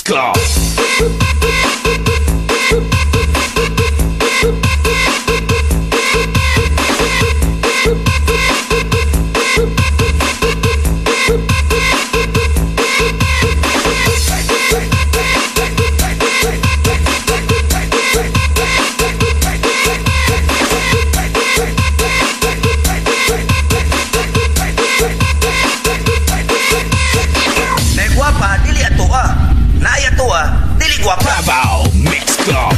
Club. Davao Mix Club.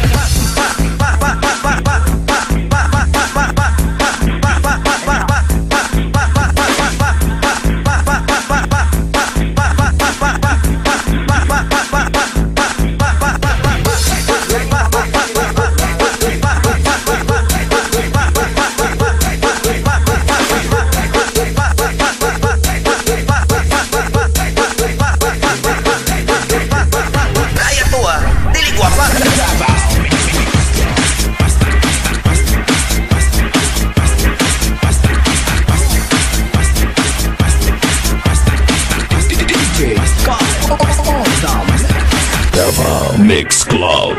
Davao Mix Club.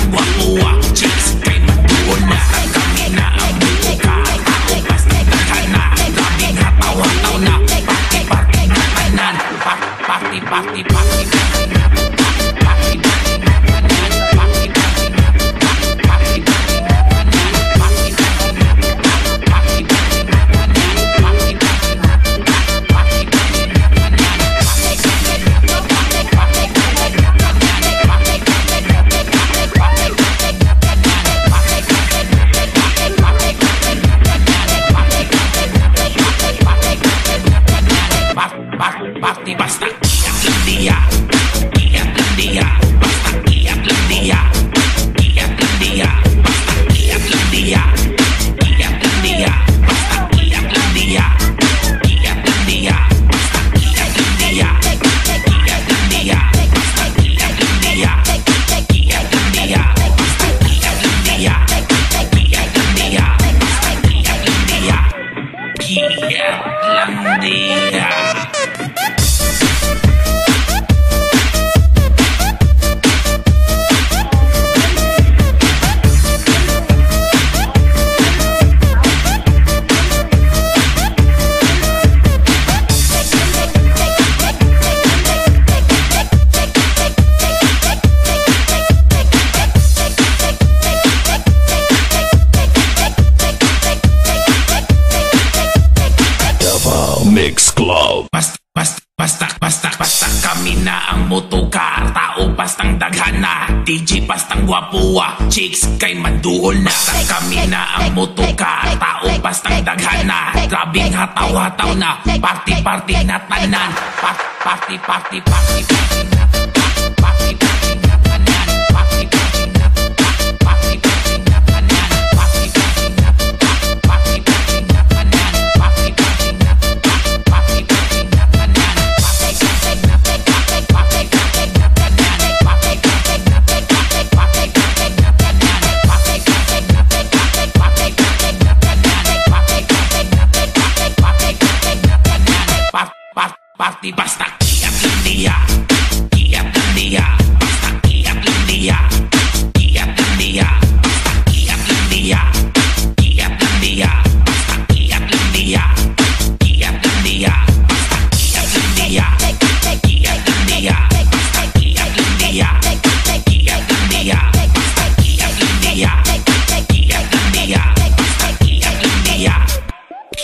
Basta kami na ang butuka. Tao basta nakana. DJ basta guwapuwa. Chicks kay maduon na. Kami na ang butuka. Tao basta nakana. Labing hataw-hataw na. Party na kanan. Party basta iyak lang dia. Iyak lang dia. Basta iyak lang dia. Iyak lang dia. Basta iyak lang dia. Iyak lang dia. Basta iyak lang dia. Iyak lang dia. Basta iyak lang dia. Iyak lang dia. Basta iyak lang dia. Iyak lang dia. Basta iyak lang dia. Iyak lang dia. Basta iyak lang dia. Iyak lang dia. Mix Club. Basta kami na ang motoka. Tao bastang daghana. DJ bastang guwapuwa. Chicks kay maduol na. Basta kami na ang motoka. Tao bastang daghana. Grabing hataw-hataw na. Party na tanan. Party na tanan. Party basta iyak lang dia. Iyak lang dia. Basta iyak lang dia. Iyak lang dia. Basta iyak lang dia. Iyak lang dia. Basta iyak lang dia. Iyak lang dia. Basta iyak lang dia. Iyak lang dia. Basta iyak lang dia. Iyak lang dia. Basta iyak lang dia. Iyak lang dia. Basta iyak lang dia.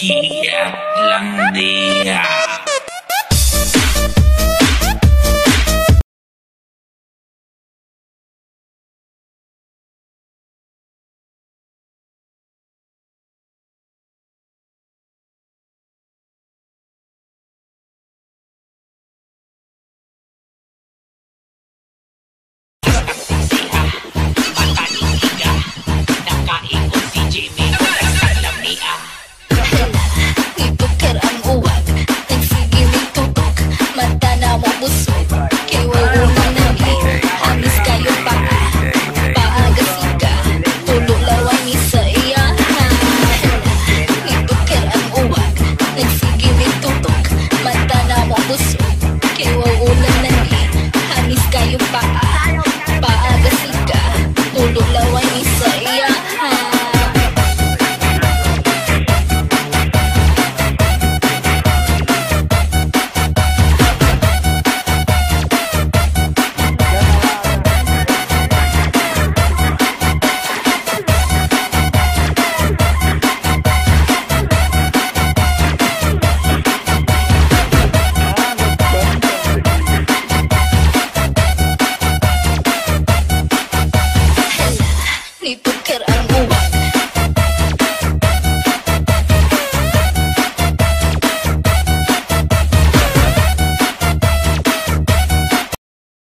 Iyak lang dia. Ito dipikir